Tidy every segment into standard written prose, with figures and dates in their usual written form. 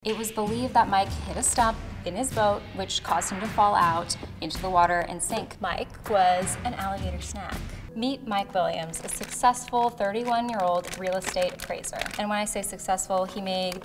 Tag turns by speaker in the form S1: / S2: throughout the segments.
S1: It was believed that Mike hit a stump in his boat, which caused him to fall out into the water and sink. Mike was an alligator snack. Meet Mike Williams, a successful 31-year-old real estate appraiser. And when I say successful, he made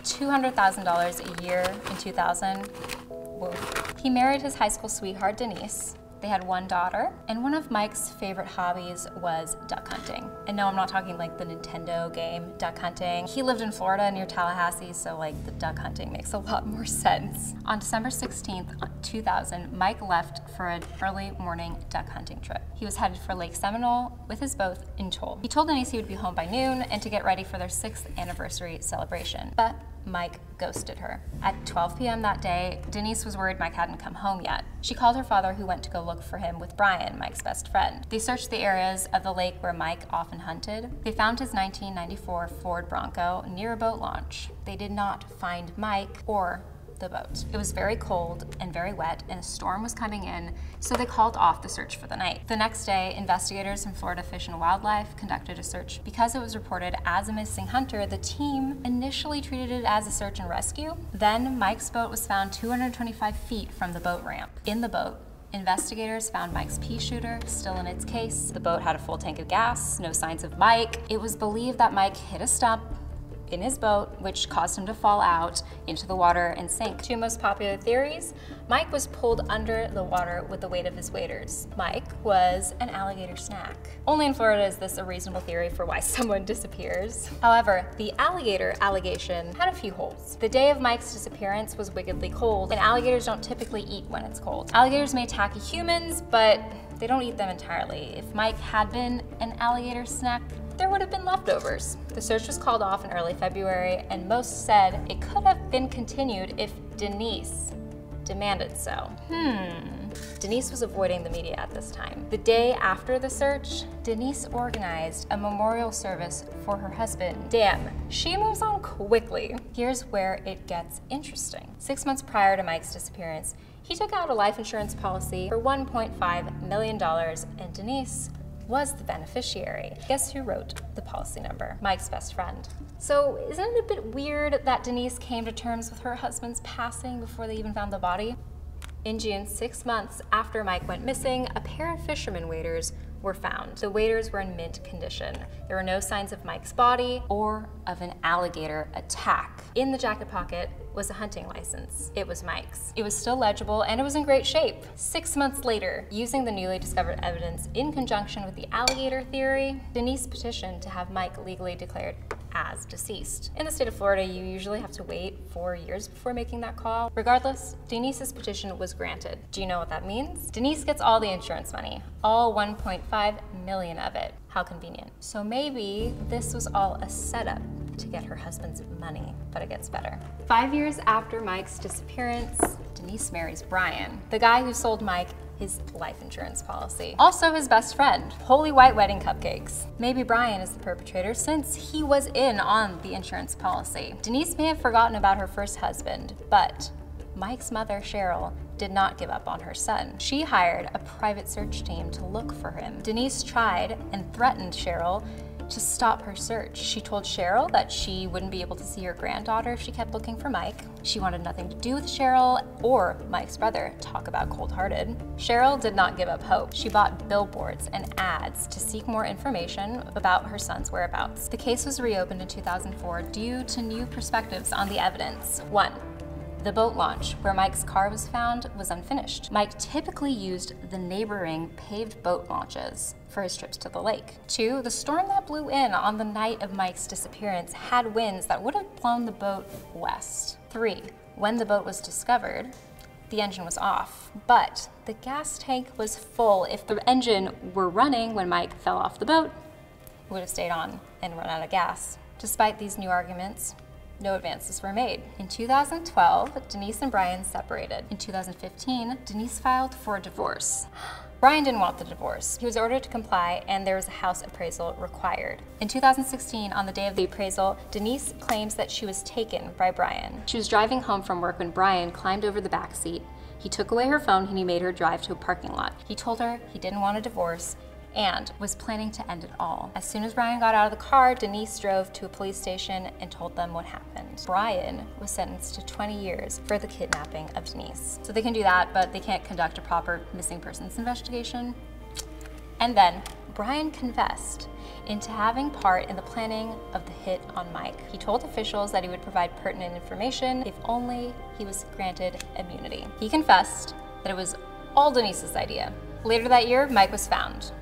S1: $200,000 a year in 2000. Whoa. He married his high school sweetheart, Denise. They had one daughter, and one of Mike's favorite hobbies was duck hunting. And no, I'm not talking like the Nintendo game, duck hunting. He lived in Florida near Tallahassee, so like the duck hunting makes a lot more sense. On December 16th, 2000, Mike left for an early morning duck hunting trip. He was headed for Lake Seminole with his boat in tow. He told Denise he would be home by noon and to get ready for their 6th anniversary celebration. But Mike ghosted her. At 12 p.m. that day, Denise was worried Mike hadn't come home yet. She called her father, who went to go look for him with Brian, Mike's best friend. They searched the areas of the lake where Mike often hunted. They found his 1994 Ford Bronco near a boat launch. They did not find Mike or the boat. It was very cold and very wet, and a storm was coming in, so they called off the search for the night. The next day, investigators from Florida Fish and Wildlife conducted a search. Because it was reported as a missing hunter, the team initially treated it as a search and rescue. Then Mike's boat was found 225 feet from the boat ramp. In the boat, investigators found Mike's pea shooter still in its case. The boat had a full tank of gas, no signs of Mike. It was believed that Mike hit a stump in his boat, which caused him to fall out into the water and sink. Two most popular theories: Mike was pulled under the water with the weight of his waders. Mike was an alligator snack. Only in Florida is this a reasonable theory for why someone disappears. However, the alligator allegation had a few holes. The day of Mike's disappearance was wickedly cold, and alligators don't typically eat when it's cold. Alligators may attack humans, but they don't eat them entirely. If Mike had been an alligator snack, there would have been leftovers. The search was called off in early February, and most said it could have been continued if Denise demanded so. Denise was avoiding the media at this time. The day after the search, Denise organized a memorial service for her husband. Damn, she moves on quickly. Here's where it gets interesting. 6 months prior to Mike's disappearance, he took out a life insurance policy for $1.5 million, and Denise was the beneficiary. Guess who wrote the policy number? Mike's best friend. So isn't it a bit weird that Denise came to terms with her husband's passing before they even found the body? In June, 6 months after Mike went missing, a pair of fisherman waders were found. The waders were in mint condition. There were no signs of Mike's body or of an alligator attack. In the jacket pocket was a hunting license. It was Mike's. It was still legible and it was in great shape. 6 months later, using the newly discovered evidence in conjunction with the alligator theory, Denise petitioned to have Mike legally declared as deceased. In the state of Florida, you usually have to wait 4 years before making that call. Regardless, Denise's petition was granted. Do you know what that means? Denise gets all the insurance money, all 1.5 million of it. How convenient. So maybe this was all a setup to get her husband's money, but it gets better. 5 years after Mike's disappearance, Denise marries Brian, the guy who sold Mike his life insurance policy. Also his best friend. Holy white wedding cupcakes. Maybe Brian is the perpetrator since he was in on the insurance policy. Denise may have forgotten about her first husband, but Mike's mother, Cheryl, did not give up on her son. She hired a private search team to look for him. Denise tried and threatened Cheryl to stop her search. She told Cheryl that she wouldn't be able to see her granddaughter if she kept looking for Mike. She wanted nothing to do with Cheryl or Mike's brother. Talk about cold-hearted. Cheryl did not give up hope. She bought billboards and ads to seek more information about her son's whereabouts. The case was reopened in 2004 due to new perspectives on the evidence. 1. The boat launch, where Mike's car was found, was unfinished. Mike typically used the neighboring paved boat launches for his trips to the lake. 2, the storm that blew in on the night of Mike's disappearance had winds that would have blown the boat west. 3, when the boat was discovered, the engine was off, but the gas tank was full. If the engine were running when Mike fell off the boat, it would have stayed on and run out of gas. Despite these new arguments, no advances were made. In 2012, Denise and Brian separated. In 2015, Denise filed for a divorce. Brian didn't want the divorce. He was ordered to comply, and there was a house appraisal required. In 2016, on the day of the appraisal, Denise claims that she was taken by Brian. She was driving home from work when Brian climbed over the back seat. He took away her phone and he made her drive to a parking lot. He told her he didn't want a divorce and was planning to end it all. As soon as Brian got out of the car, Denise drove to a police station and told them what happened. Brian was sentenced to 20 years for the kidnapping of Denise. So they can do that, but they can't conduct a proper missing persons investigation. And then Brian confessed into having part in the planning of the hit on Mike. He told officials that he would provide pertinent information if only he was granted immunity. He confessed that it was all Denise's idea. Later that year, Mike was found.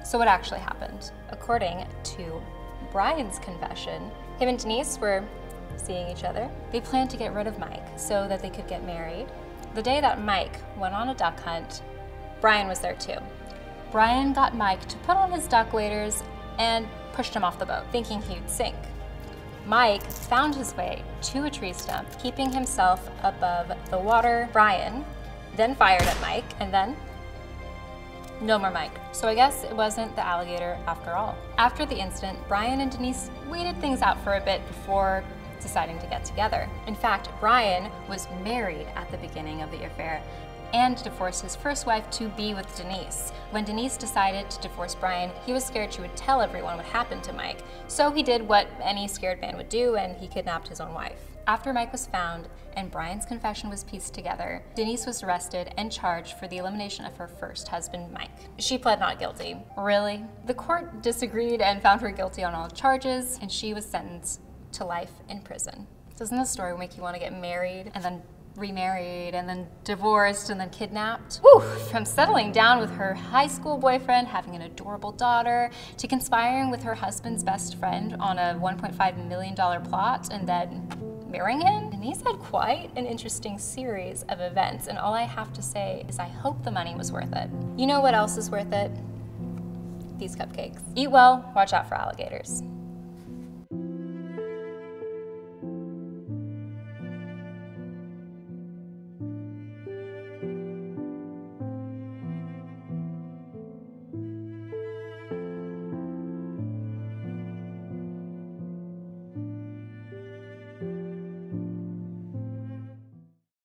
S1: So what actually happened? According to Brian's confession, him and Denise were seeing each other. They planned to get rid of Mike so that they could get married. The day that Mike went on a duck hunt, Brian was there too. Brian got Mike to put on his duck waders and pushed him off the boat, thinking he'd sink. Mike found his way to a tree stump, keeping himself above the water. Brian then fired at Mike, and then no more Mike. So I guess it wasn't the alligator after all. After the incident, Brian and Denise waited things out for a bit before deciding to get together. In fact, Brian was married at the beginning of the affair and divorced his first wife to be with Denise. When Denise decided to divorce Brian, he was scared she would tell everyone what happened to Mike. So he did what any scared man would do, and he kidnapped his own wife. After Mike was found and Brian's confession was pieced together, Denise was arrested and charged for the elimination of her first husband, Mike. She pled not guilty. Really? The court disagreed and found her guilty on all charges, and she was sentenced to life in prison. Doesn't this story make you want to get married and then remarried and then divorced and then kidnapped? Woo! From settling down with her high school boyfriend, having an adorable daughter, to conspiring with her husband's best friend on a $1.5 million plot and then marrying him? Denise had quite an interesting series of events, and all I have to say is I hope the money was worth it. You know what else is worth it? These cupcakes. Eat well, watch out for alligators.